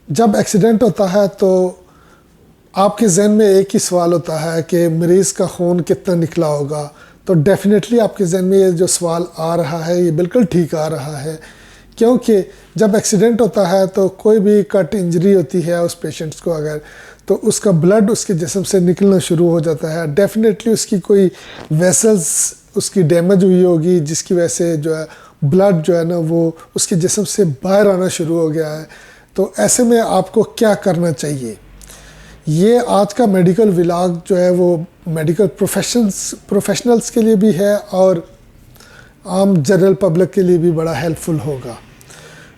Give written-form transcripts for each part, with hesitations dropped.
जब एक्सीडेंट होता है तो आपके जहन में एक ही सवाल होता है कि मरीज़ का खून कितना निकला होगा। तो डेफिनेटली आपके जहन में ये जो सवाल आ रहा है ये बिल्कुल ठीक आ रहा है, क्योंकि जब एक्सीडेंट होता है तो कोई भी कट इंजरी होती है उस पेशेंट्स को अगर, तो उसका ब्लड उसके जिस्म से निकलना शुरू हो जाता है। डेफिनेटली उसकी कोई वेसल्स उसकी डैमेज हुई होगी, जिसकी वजह से जो है ब्लड जो है ना वो उसके जिस्म से बाहर आना शुरू हो गया है। तो ऐसे में आपको क्या करना चाहिए? ये आज का मेडिकल व्लॉग जो है वो मेडिकल प्रोफेशनल्स के लिए भी है और आम जनरल पब्लिक के लिए भी बड़ा हेल्पफुल होगा।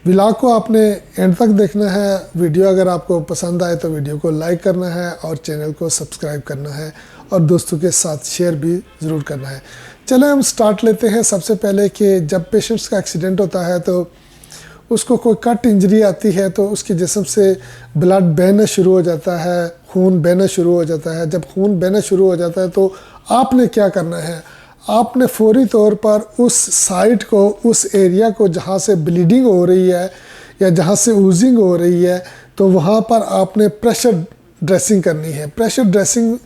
व्लॉग को आपने एंड तक देखना है। वीडियो अगर आपको पसंद आए तो वीडियो को लाइक करना है और चैनल को सब्सक्राइब करना है और दोस्तों के साथ शेयर भी ज़रूर करना है। चलें हम स्टार्ट लेते हैं। सबसे पहले कि जब पेशेंट्स का एक्सीडेंट होता है तो उसको कोई कट इंजरी आती है तो उसके जिस्म से ब्लड बहना शुरू हो जाता है, खून बहना शुरू हो जाता है। जब खून बहना शुरू हो जाता है तो आपने क्या करना है? आपने फौरी तौर पर उस साइट को, उस एरिया को जहाँ से ब्लीडिंग हो रही है या जहाँ से ऊजिंग हो रही है, तो वहाँ पर आपने प्रेशर ड्रेसिंग करनी है। प्रेशर ड्रेसिंग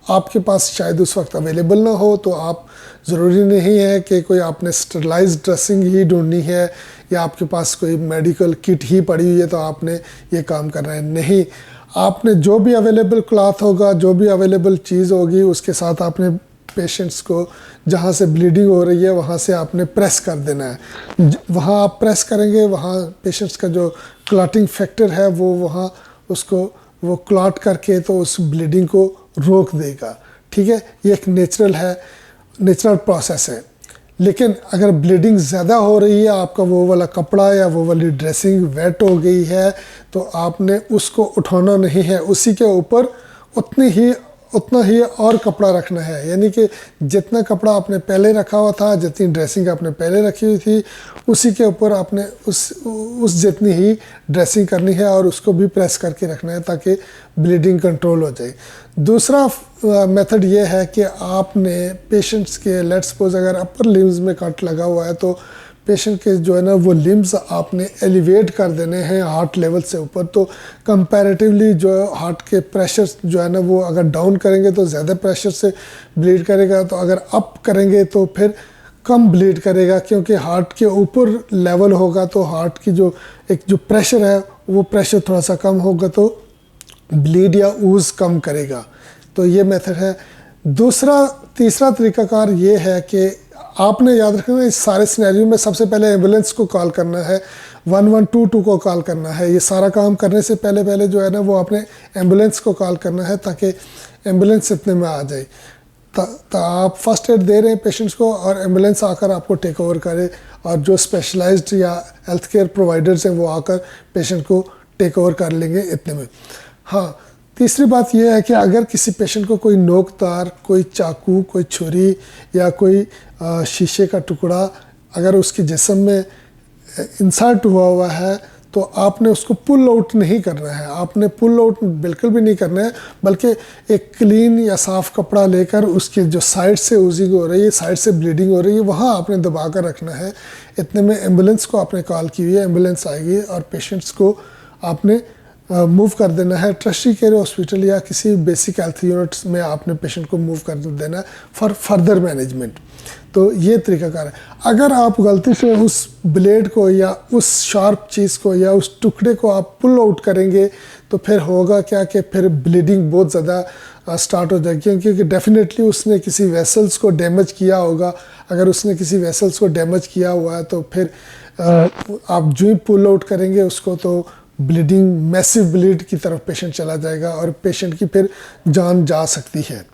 आपके पास शायद उस वक्त अवेलेबल ना हो तो आप ज़रूरी नहीं है कि कोई आपने स्टरलाइज ड्रेसिंग ही ढूंढनी है या आपके पास कोई मेडिकल किट ही पड़ी हुई है तो आपने ये काम करना है। नहीं, आपने जो भी अवेलेबल क्लॉथ होगा, जो भी अवेलेबल चीज़ होगी, उसके साथ आपने पेशेंट्स को जहाँ से ब्लीडिंग हो रही है वहाँ से आपने प्रेस कर देना है। वहाँ आप प्रेस करेंगे, वहाँ पेशेंट्स का जो क्लॉटिंग फैक्टर है वो वहाँ उसको वो क्लॉट करके तो उस ब्लीडिंग को रोक देगा। ठीक है, ये एक नेचुरल प्रोसेस है। लेकिन अगर ब्लीडिंग ज़्यादा हो रही है, आपका वो वाला कपड़ा या वो वाली ड्रेसिंग वेट हो गई है, तो आपने उसको उठाना नहीं है, उसी के ऊपर उतना ही और कपड़ा रखना है। यानी कि जितना कपड़ा आपने पहले रखा हुआ था, जितनी ड्रेसिंग आपने पहले रखी हुई थी, उसी के ऊपर आपने उस जितनी ही ड्रेसिंग करनी है और उसको भी प्रेस करके रखना है ताकि ब्लीडिंग कंट्रोल हो जाए। दूसरा मेथड ये है कि आपने पेशेंट्स के, लेट्स सपोज अगर अपर लिम्स में कट लगा हुआ है तो पेशेंट के जो है ना वो लिम्स आपने एलिवेट कर देने हैं हार्ट लेवल से ऊपर। तो कंपैरेटिवली जो हार्ट के प्रेशर जो है ना वो अगर डाउन करेंगे तो ज़्यादा प्रेशर से ब्लीड करेगा, तो अगर अप करेंगे तो फिर कम ब्लीड करेगा, क्योंकि हार्ट के ऊपर लेवल होगा तो हार्ट की जो प्रेशर है वो प्रेशर थोड़ा सा कम होगा तो ब्लीड या ऊज कम करेगा। तो ये मेथड है। तीसरा तरीकाकार ये है कि आपने याद रखना है इस सारे सिनेरियो में सबसे पहले एम्बुलेंस को कॉल करना है, 1122 को कॉल करना है। ये सारा काम करने से पहले जो है ना वो आपने एम्बुलेंस को कॉल करना है ताकि एम्बुलेंस इतने में आ जाए। तो आप फर्स्ट एड दे रहे हैं पेशेंट्स को और एम्बुलेंस आकर आपको टेक ओवर करे और जो स्पेशलाइज्ड या हेल्थ केयर प्रोवाइडर्स हैं वो आकर पेशेंट को टेक ओवर कर लेंगे इतने में। हाँ, तीसरी बात यह है कि अगर किसी पेशेंट को कोई नोकदार, कोई चाकू, कोई छुरी या कोई शीशे का टुकड़ा अगर उसके जिस्म में इंसर्ट हुआ है तो आपने उसको पुल आउट नहीं करना है। आपने पुल आउट बिल्कुल भी नहीं करना है, बल्कि एक क्लीन या साफ़ कपड़ा लेकर उसके जो साइड से ऊजिंग हो रही है, साइड से ब्लीडिंग हो रही है, वहाँ आपने दबा कर रखना है। इतने में एम्बुलेंस को आपने कॉल की हुई है, एम्बुलेंस आएगी और पेशेंट्स को आपने मूव कर देना है टर्शियरी केयर हॉस्पिटल या किसी बेसिक हेल्थ यूनिट्स में आपने पेशेंट को मूव कर देना है फॉर फर्दर मैनेजमेंट। तो ये तरीकाकार है। अगर आप गलती से उस ब्लेड को या उस शार्प चीज़ को या उस टुकड़े को आप पुल आउट करेंगे तो फिर होगा क्या कि फिर ब्लीडिंग बहुत ज़्यादा स्टार्ट हो जाएगी, क्योंकि डेफिनेटली उसने किसी वेसल्स को डैमेज किया होगा। अगर उसने किसी वेसल्स को डैमेज किया हुआ है तो फिर आप जो ही पुल आउट करेंगे उसको तो ब्लीडिंग, मैसिव ब्लीड की तरफ पेशेंट चला जाएगा और पेशेंट की फिर जान जा सकती है।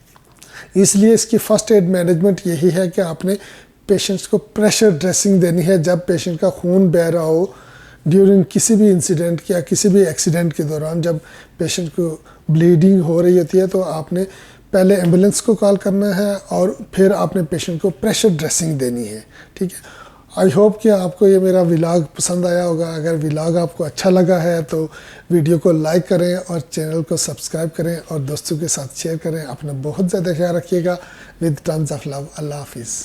इसलिए इसकी फ़र्स्ट एड मैनेजमेंट यही है कि आपने पेशेंट्स को प्रेशर ड्रेसिंग देनी है जब पेशेंट का खून बह रहा हो ड्यूरिंग किसी भी इंसिडेंट या किसी भी एक्सीडेंट के दौरान। जब पेशेंट को ब्लीडिंग हो रही होती है तो आपने पहले एम्बुलेंस को कॉल करना है और फिर आपने पेशेंट को प्रेशर ड्रेसिंग देनी है। ठीक है, आई होप कि आपको ये मेरा व्लॉग पसंद आया होगा। अगर व्लॉग आपको अच्छा लगा है तो वीडियो को लाइक करें और चैनल को सब्सक्राइब करें और दोस्तों के साथ शेयर करें। अपना बहुत ज़्यादा ख्याल रखिएगा। With tons of love. अल्लाह हाफिज़।